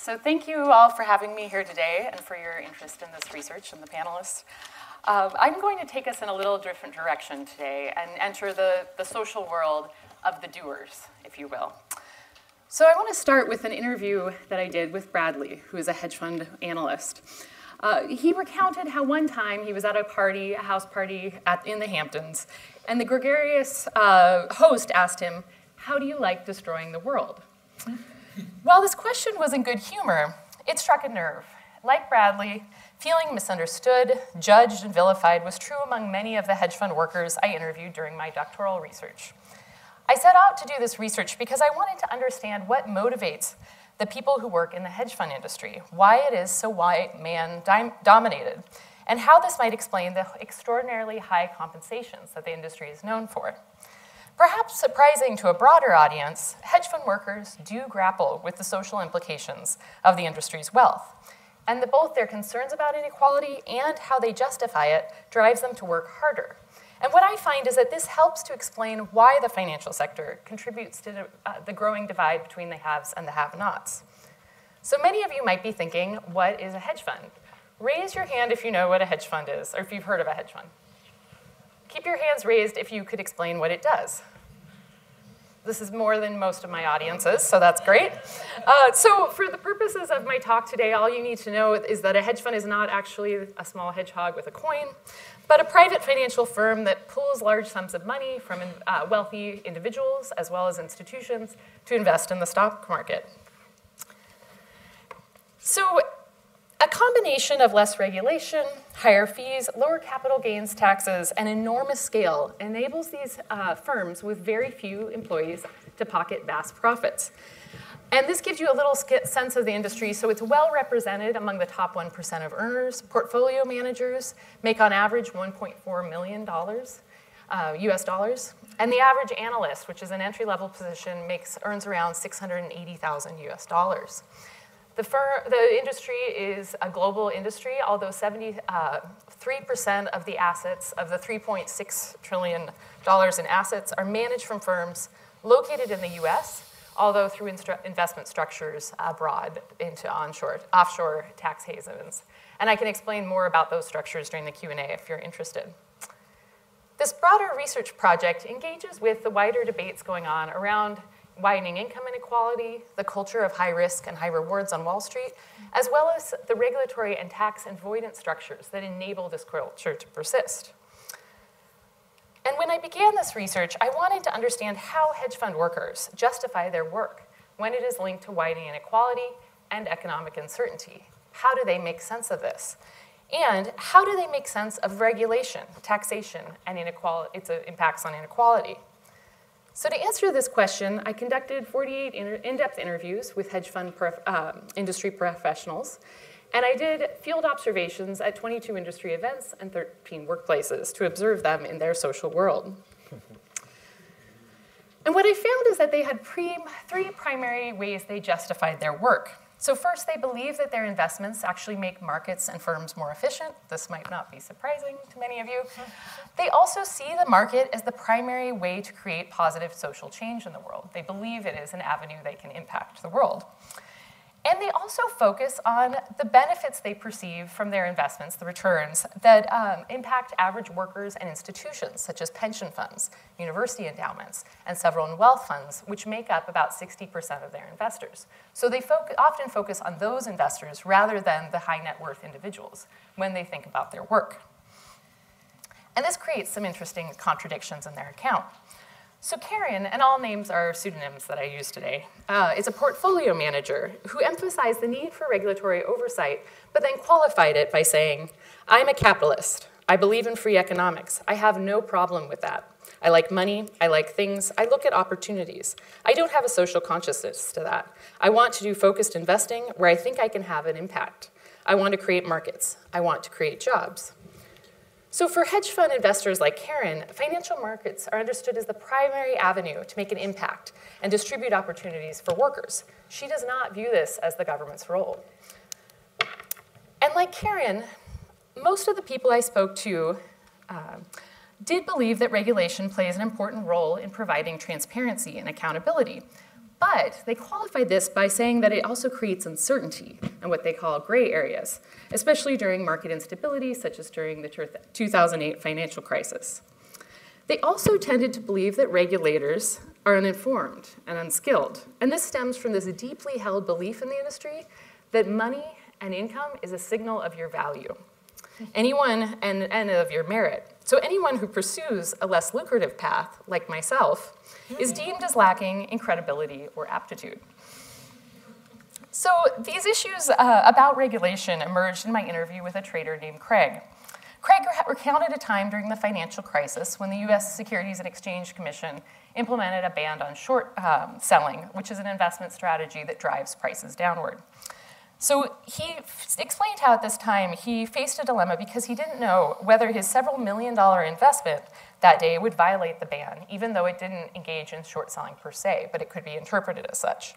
So thank you all for having me here today and for your interest in this research and the panelists. I'm going to take us in a little different direction today and enter the social world of the doers, if you will. So I want to start with an interview that I did with Bradley, who is a hedge fund analyst. He recounted how one time he was at a party, a house party in the Hamptons, and the gregarious host asked him, "How do you like destroying the world?" While this question was in good humor, it struck a nerve. Like Bradley, feeling misunderstood, judged, and vilified was true among many of the hedge fund workers I interviewed during my doctoral research. I set out to do this research because I wanted to understand what motivates the people who work in the hedge fund industry, why it is so white man-dominated, and how this might explain the extraordinarily high compensations that the industry is known for. Perhaps surprising to a broader audience, hedge fund workers do grapple with the social implications of the industry's wealth, and both their concerns about inequality and how they justify it drives them to work harder. And what I find is that this helps to explain why the financial sector contributes to the growing divide between the haves and the have-nots. So many of you might be thinking, what is a hedge fund? Raise your hand if you know what a hedge fund is, or if you've heard of a hedge fund. Keep your hands raised if you could explain what it does. This is more than most of my audiences, so that's great. So for the purposes of my talk today, all you need to know is that a hedge fund is not actually a small hedgehog with a coin, but a private financial firm that pools large sums of money from wealthy individuals as well as institutions to invest in the stock market. So a combination of less regulation, higher fees, lower capital gains taxes, and enormous scale enables these firms with very few employees to pocket vast profits. And this gives you a little sense of the industry. So it's well represented among the top 1% of earners. Portfolio managers make on average $1.4 million US dollars. And the average analyst, which is an entry-level position, earns around $680,000 US dollars. The industry is a global industry, although 73% of the assets, of the $3.6 trillion in assets, are managed from firms located in the US, although through investment structures abroad into offshore tax havens. And I can explain more about those structures during the Q&A if you're interested. This broader research project engages with the wider debates going on around widening income inequality, the culture of high risk and high rewards on Wall Street, as well as the regulatory and tax avoidance structures that enable this culture to persist. And when I began this research, I wanted to understand how hedge fund workers justify their work when it is linked to widening inequality and economic uncertainty. How do they make sense of this? And how do they make sense of regulation, taxation, and its impacts on inequality? So to answer this question, I conducted 48 in-depth interviews with hedge fund industry professionals, and I did field observations at 22 industry events and 13 workplaces to observe them in their social world. And what I found is that they had three primary ways they justified their work. So first, they believe that their investments actually make markets and firms more efficient. This might not be surprising to many of you. They also see the market as the primary way to create positive social change in the world. They believe it is an avenue that can impact the world. And they also focus on the benefits they perceive from their investments, the returns, that impact average workers and institutions, such as pension funds, university endowments, and sovereign wealth funds, which make up about 60% of their investors. So they often focus on those investors rather than the high net worth individuals when they think about their work. And this creates some interesting contradictions in their account. So Karen, and all names are pseudonyms that I use today, is a portfolio manager who emphasized the need for regulatory oversight, but then qualified it by saying, "I'm a capitalist. I believe in free economics. I have no problem with that. I like money. I like things. I look at opportunities. I don't have a social consciousness to that. I want to do focused investing where I think I can have an impact. I want to create markets. I want to create jobs." So for hedge fund investors like Karen, financial markets are understood as the primary avenue to make an impact and distribute opportunities for workers. She does not view this as the government's role. And like Karen, most of the people I spoke to did believe that regulation plays an important role in providing transparency and accountability. But they qualify this by saying that it also creates uncertainty and what they call gray areas, especially during market instability, such as during the 2008 financial crisis. They also tended to believe that regulators are uninformed and unskilled. And this stems from this deeply held belief in the industry that money and income is a signal of your value. Anyone, and of your merit. So anyone who pursues a less lucrative path, like myself, is deemed as lacking in credibility or aptitude. So these issues about regulation emerged in my interview with a trader named Craig. Craig recounted a time during the financial crisis when the US Securities and Exchange Commission implemented a ban on short selling, which is an investment strategy that drives prices downward. So he explained how at this time he faced a dilemma because he didn't know whether his several $million-dollar investment that day would violate the ban, even though it didn't engage in short selling per se, but it could be interpreted as such.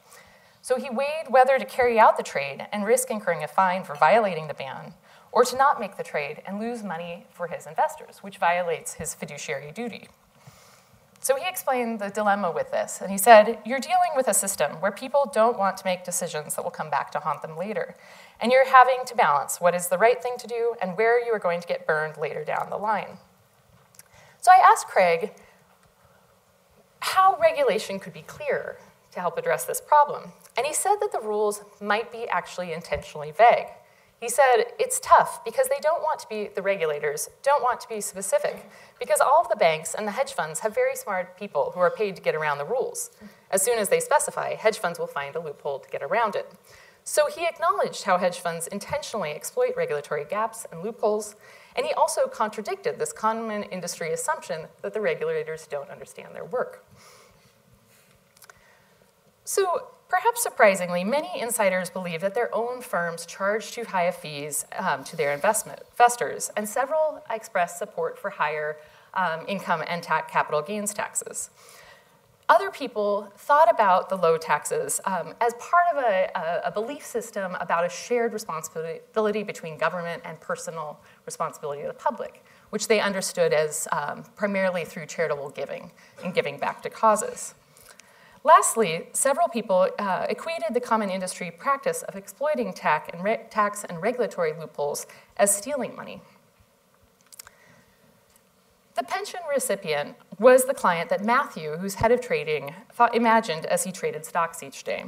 So he weighed whether to carry out the trade and risk incurring a fine for violating the ban, or to not make the trade and lose money for his investors, which violates his fiduciary duty. So he explained the dilemma with this, and he said, you're dealing with a system where people don't want to make decisions that will come back to haunt them later, and you're having to balance what is the right thing to do and where you are going to get burned later down the line. So I asked Craig how regulation could be clearer to help address this problem, and he said that the rules might be actually intentionally vague. He said, it's tough because the regulators don't want to be specific because all of the banks and the hedge funds have very smart people who are paid to get around the rules. As soon as they specify, hedge funds will find a loophole to get around it. So he acknowledged how hedge funds intentionally exploit regulatory gaps and loopholes, and he also contradicted this common industry assumption that the regulators don't understand their work. So, perhaps surprisingly, many insiders believe that their own firms charge too high fees to their investors, and several expressed support for higher income and capital gains taxes. Other people thought about the low taxes as part of a belief system about a shared responsibility between government and personal responsibility of the public, which they understood as primarily through charitable giving and giving back to causes. Lastly, several people equated the common industry practice of exploiting tax and regulatory loopholes as stealing money. The pension recipient was the client that Matthew, who's head of trading, imagined as he traded stocks each day.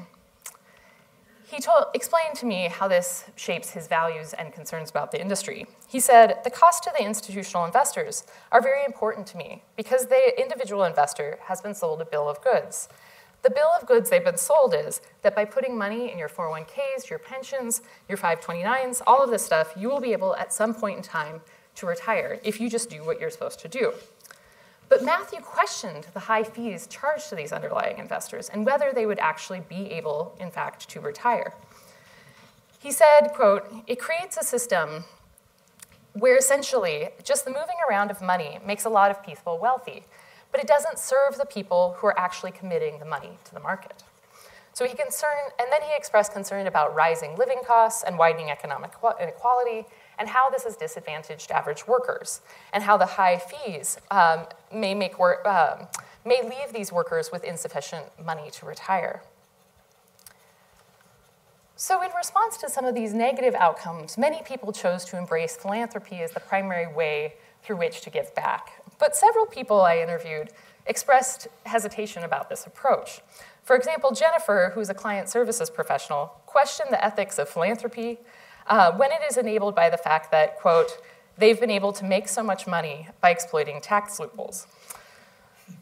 He explained to me how this shapes his values and concerns about the industry. He said, the cost to the institutional investors are very important to me because the individual investor has been sold a bill of goods. The bill of goods they've been sold is that by putting money in your 401ks, your pensions, your 529s, all of this stuff, you will be able at some point in time to retire if you just do what you're supposed to do. But Matthew questioned the high fees charged to these underlying investors and whether they would actually be able, in fact, to retire. He said, quote, it creates a system where essentially just the moving around of money makes a lot of people wealthy, but it doesn't serve the people who are actually committing the money to the market. So and then he expressed concern about rising living costs and widening economic inequality, and how this has disadvantaged average workers, and how the high fees may leave these workers with insufficient money to retire. So in response to some of these negative outcomes, many people chose to embrace philanthropy as the primary way through which to give back. But several people I interviewed expressed hesitation about this approach. For example, Jennifer, who's a client services professional, questioned the ethics of philanthropy when it is enabled by the fact that, quote, they've been able to make so much money by exploiting tax loopholes.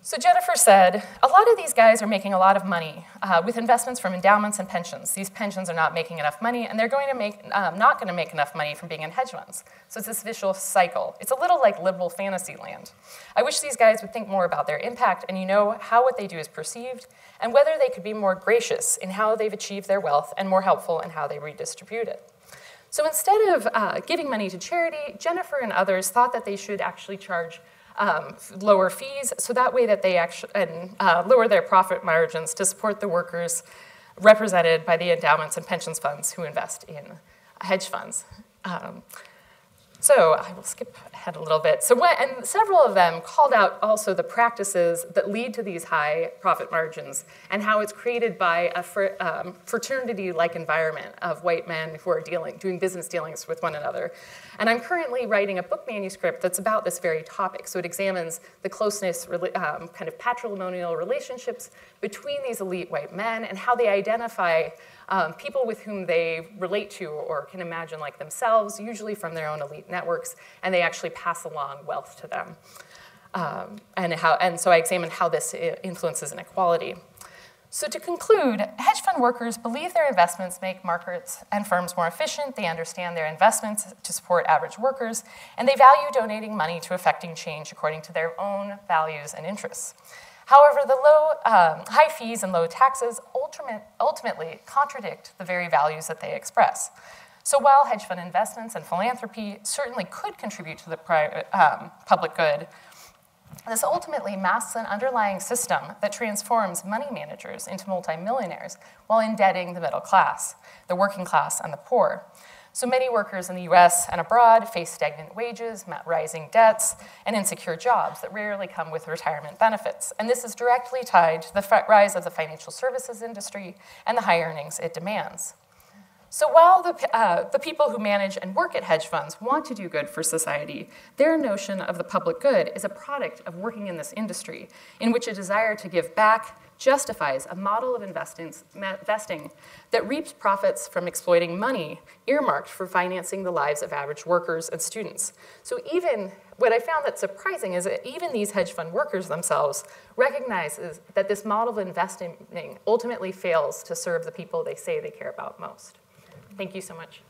So Jennifer said, a lot of these guys are making a lot of money with investments from endowments and pensions. These pensions are not making enough money, and they're not going to make enough money from being in hedge funds. So it's this vicious cycle. It's a little like liberal fantasy land. I wish these guys would think more about their impact and how what they do is perceived, and whether they could be more gracious in how they've achieved their wealth and more helpful in how they redistribute it. So instead of giving money to charity, Jennifer and others thought that they should actually charge lower fees, so that way that they actually lower their profit margins to support the workers represented by the endowments and pensions funds who invest in hedge funds. So I will skip ahead a little bit. And several of them called out also the practices that lead to these high profit margins and how it's created by a fraternity-like environment of white men who are doing business dealings with one another. And I'm currently writing a book manuscript that's about this very topic. So it examines the closeness, kind of patrimonial relationships between these elite white men and how they identify people with whom they relate to or can imagine like themselves, usually from their own elite networks, and they actually pass along wealth to them. And so I examined how this influences inequality. So to conclude, hedge fund workers believe their investments make markets and firms more efficient, they understand their investments to support average workers, and they value donating money to effecting change according to their own values and interests. However, the high fees and low taxes ultimately contradict the very values that they express. So while hedge fund investments and philanthropy certainly could contribute to the public good, this ultimately masks an underlying system that transforms money managers into multimillionaires while indebting the middle class, the working class, and the poor. So many workers in the US and abroad face stagnant wages, rising debts, and insecure jobs that rarely come with retirement benefits. And this is directly tied to the rise of the financial services industry and the high earnings it demands. So while the people who manage and work at hedge funds want to do good for society, their notion of the public good is a product of working in this industry, in which a desire to give back justifies a model of investing that reaps profits from exploiting money earmarked for financing the lives of average workers and students. So even what I found that's surprising is that even these hedge fund workers themselves recognize that this model of investing ultimately fails to serve the people they say they care about most. Thank you so much.